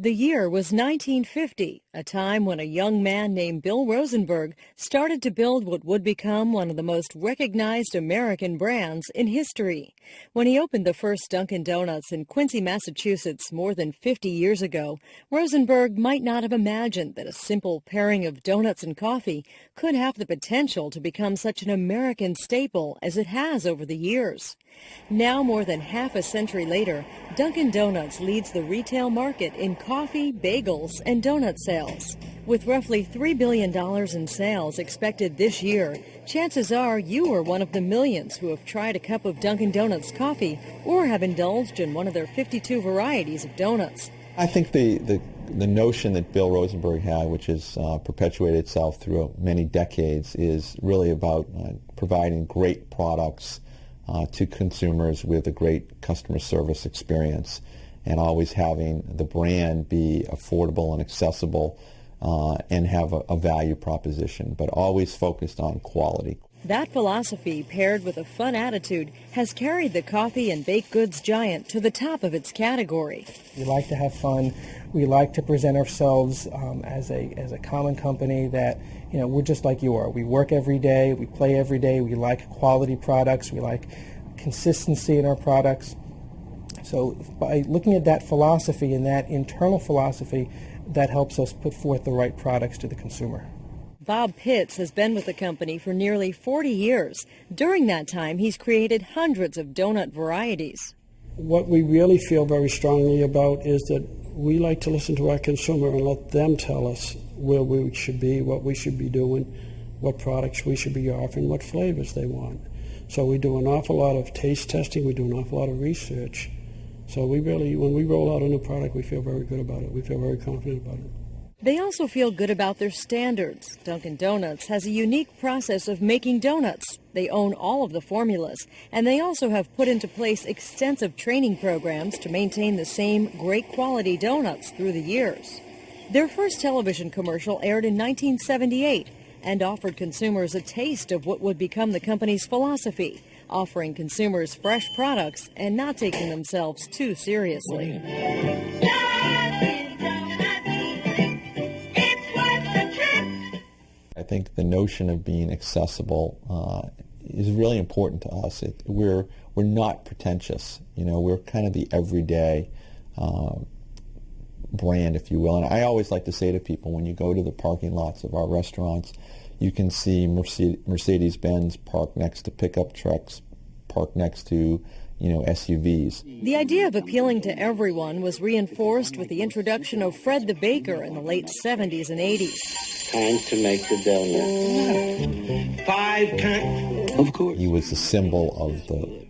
The year was 1950, a time when a young man named Bill Rosenberg started to build what would become one of the most recognized American brands in history. When he opened the first Dunkin' Donuts in Quincy, Massachusetts more than 50 years ago, Rosenberg might not have imagined that a simple pairing of donuts and coffee could have the potential to become such an American staple as it has over the years. Now, more than half a century later, Dunkin' Donuts leads the retail market in coffee, bagels, and donut sales. With roughly $3 billion in sales expected this year, chances are you are one of the millions who have tried a cup of Dunkin' Donuts coffee or have indulged in one of their 52 varieties of donuts. I think the notion that Bill Rosenberg had, which has perpetuated itself through many decades, is really about providing great products to consumers with a great customer service experience, and always having the brand be affordable and accessible and have a value proposition, but always focused on quality. That philosophy, paired with a fun attitude, has carried the coffee and baked goods giant to the top of its category. We like to have fun. We like to present ourselves as a common company that, we're just like you are. We work every day. We play every day. We like quality products. We like consistency in our products. So by looking at that philosophy and that internal philosophy, that helps us put forth the right products to the consumer. Bob Pitts has been with the company for nearly 40 years. During that time, he's created hundreds of donut varieties. What we really feel very strongly about is that we like to listen to our consumer and let them tell us where we should be, what we should be doing, what products we should be offering, what flavors they want. So we do an awful lot of taste testing, we do an awful lot of research. So we really, when we roll out a new product, we feel very good about it. We feel very confident about it. They also feel good about their standards. Dunkin' Donuts has a unique process of making donuts. They own all of the formulas, and they also have put into place extensive training programs to maintain the same great quality donuts through the years. Their first television commercial aired in 1978 and offered consumers a taste of what would become the company's philosophy, offering consumers fresh products and not taking themselves too seriously. I think the notion of being accessible is really important to us. We're not pretentious. We're kind of the everyday brand, if you will. And I always like to say to people, when you go to the parking lots of our restaurants, you can see Mercedes-Benz parked next to pickup trucks, parked next to SUVs. The idea of appealing to everyone was reinforced with the introduction of Fred the Baker in the late 70s and 80s. Time to make the donut. 5 times. Of course. He was the symbol of the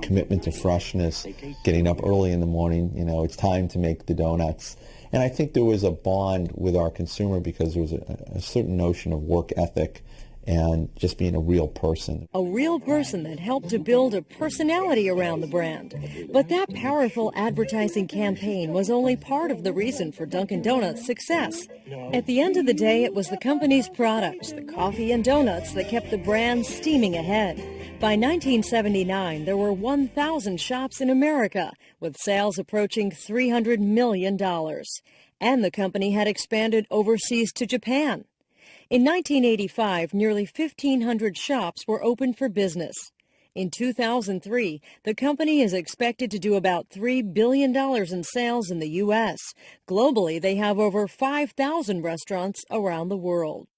commitment to freshness, getting up early in the morning. It's time to make the donuts. And I think there was a bond with our consumer because there was a certain notion of work ethic and just being a real person. A real person that helped to build a personality around the brand. But that powerful advertising campaign was only part of the reason for Dunkin' Donuts' success. At the end of the day, it was the company's products, the coffee and donuts, that kept the brand steaming ahead. By 1979, there were 1,000 shops in America, with sales approaching $300 million. And the company had expanded overseas to Japan. In 1985, nearly 1,500 shops were open for business. In 2003, the company is expected to do about $3 billion in sales in the U.S. Globally, they have over 5,000 restaurants around the world.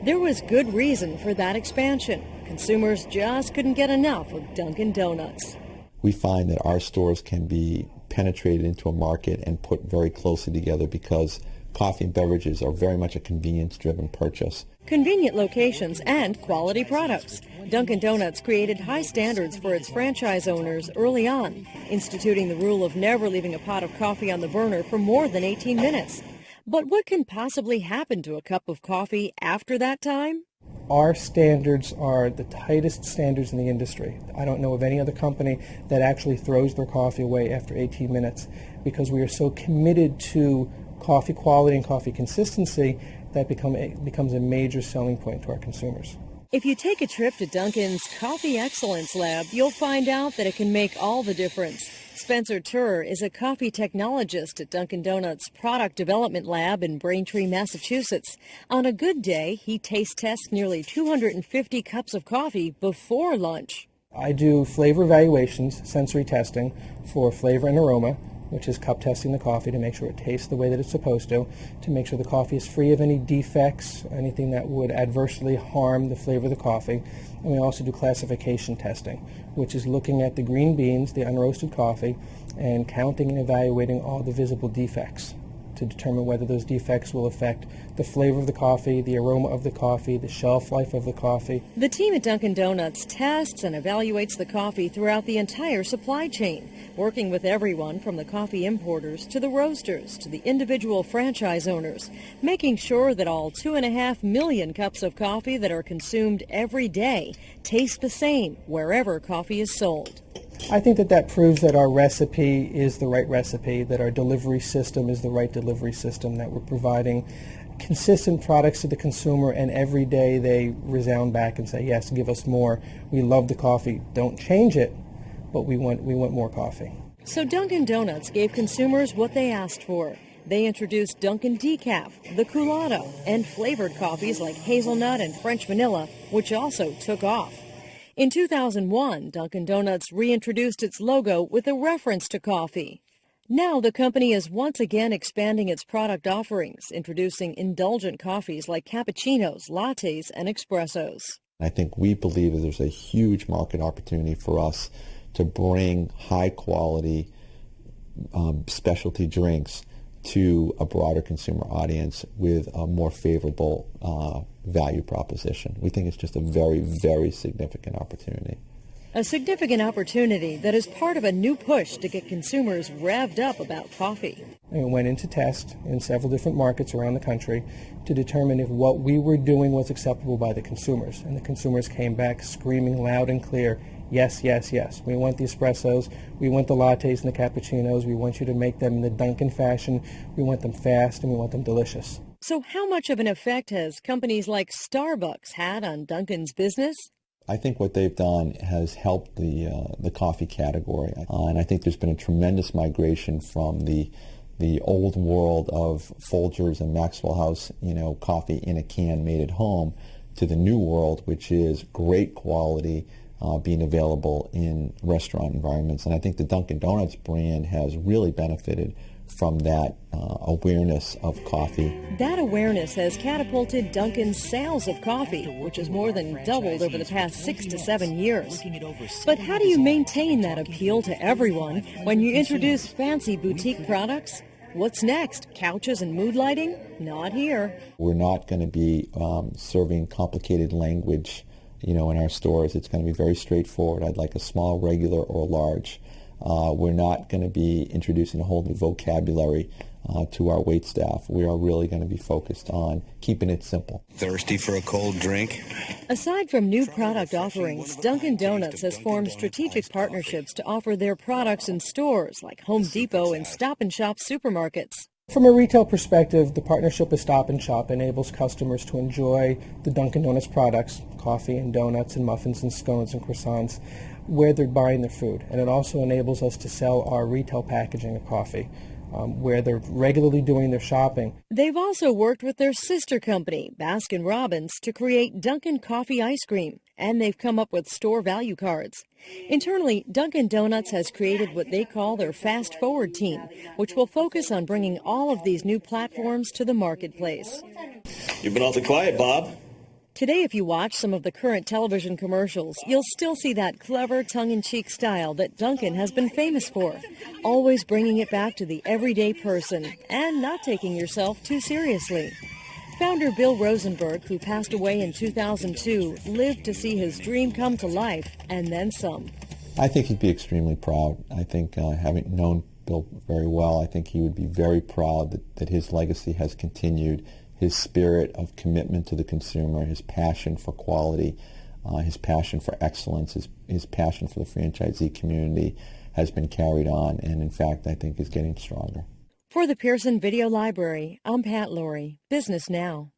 There was good reason for that expansion. Consumers just couldn't get enough of Dunkin' Donuts. We find that our stores can be penetrated into a market and put very closely together because coffee and beverages are very much a convenience-driven purchase. Convenient locations and quality products. Dunkin' Donuts created high standards for its franchise owners early on, instituting the rule of never leaving a pot of coffee on the burner for more than 18 minutes. But what can possibly happen to a cup of coffee after that time? Our standards are the tightest standards in the industry. I don't know of any other company that actually throws their coffee away after 18 minutes because we are so committed to coffee quality and coffee consistency that becomes a major selling point to our consumers. If you take a trip to Dunkin's Coffee Excellence Lab, you'll find out that it can make all the difference. Spencer Turr is a coffee technologist at Dunkin' Donuts' Product Development Lab in Braintree, Massachusetts. On a good day, he taste tests nearly 250 cups of coffee before lunch. I do flavor evaluations, sensory testing for flavor and aroma, which is cup testing the coffee to make sure it tastes the way that it's supposed to make sure the coffee is free of any defects, anything that would adversely harm the flavor of the coffee. And we also do classification testing, which is looking at the green beans, the unroasted coffee, and counting and evaluating all the visible defects to determine whether those defects will affect the flavor of the coffee, the aroma of the coffee, the shelf life of the coffee. The team at Dunkin' Donuts tests and evaluates the coffee throughout the entire supply chain, working with everyone from the coffee importers to the roasters to the individual franchise owners, making sure that all 2.5 million cups of coffee that are consumed every day taste the same wherever coffee is sold. I think that proves that our recipe is the right recipe, that our delivery system is the right delivery system, that we're providing consistent products to the consumer, and every day they resound back and say, yes, give us more. We love the coffee. Don't change it, but we want more coffee. So Dunkin' Donuts gave consumers what they asked for. They introduced Dunkin' Decaf, the Culotta, and flavored coffees like hazelnut and French vanilla, which also took off. In 2001, Dunkin' Donuts reintroduced its logo with a reference to coffee. Now the company is once again expanding its product offerings, introducing indulgent coffees like cappuccinos, lattes, and espressos. I think we believe that there's a huge market opportunity for us to bring high-quality specialty drinks to a broader consumer audience with a more favorable value proposition. We think it's just a very, very significant opportunity. A significant opportunity that is part of a new push to get consumers revved up about coffee. We went into test in several different markets around the country to determine if what we were doing was acceptable by the consumers. And the consumers came back screaming loud and clear, yes, yes, yes. We want the espressos, we want the lattes and the cappuccinos, we want you to make them in the Dunkin' fashion, we want them fast, and we want them delicious. So how much of an effect has companies like Starbucks had on Dunkin's business? I think what they've done has helped the coffee category, and I think there's been a tremendous migration from the old world of Folgers and Maxwell House, coffee in a can made at home, to the new world, which is great quality being available in restaurant environments. And I think the Dunkin' Donuts brand has really benefited from that awareness of coffee. That awareness has catapulted Dunkin's sales of coffee, which has more than doubled over the past 6 to 7 years. But how do you maintain that appeal to everyone when you introduce fancy boutique products? What's next? Couches and mood lighting? Not here. We're not going to be serving complicated language, in our stores. It's going to be very straightforward. I'd like a small, regular, or a large. We're not going to be introducing a whole new vocabulary to our wait staff. We are really going to be focused on keeping it simple. Thirsty for a cold drink? Aside from new product offerings, Dunkin' Donuts has formed strategic partnerships to offer their products in stores like Home Depot and Stop & Shop supermarkets. From a retail perspective, the partnership with Stop & Shop enables customers to enjoy the Dunkin' Donuts products, coffee and donuts and muffins and scones and croissants, where they're buying their food. And it also enables us to sell our retail packaging of coffee, where they're regularly doing their shopping. They've also worked with their sister company, Baskin-Robbins, to create Dunkin' Coffee Ice Cream, and they've come up with store value cards. Internally, Dunkin' Donuts has created what they call their Fast Forward team, which will focus on bringing all of these new platforms to the marketplace. You've been awfully quiet, Bob. Today, if you watch some of the current television commercials, you'll still see that clever, tongue-in-cheek style that Dunkin' has been famous for, always bringing it back to the everyday person and not taking yourself too seriously. Founder Bill Rosenberg, who passed away in 2002, lived to see his dream come to life, and then some. I think he'd be extremely proud. I think having known Bill very well, I think he would be very proud that his legacy has continued. His spirit of commitment to the consumer, his passion for quality, his passion for excellence, his passion for the franchisee community has been carried on, and in fact, I think is getting stronger. For the Pearson Video Library, I'm Pat Laurie, Business Now.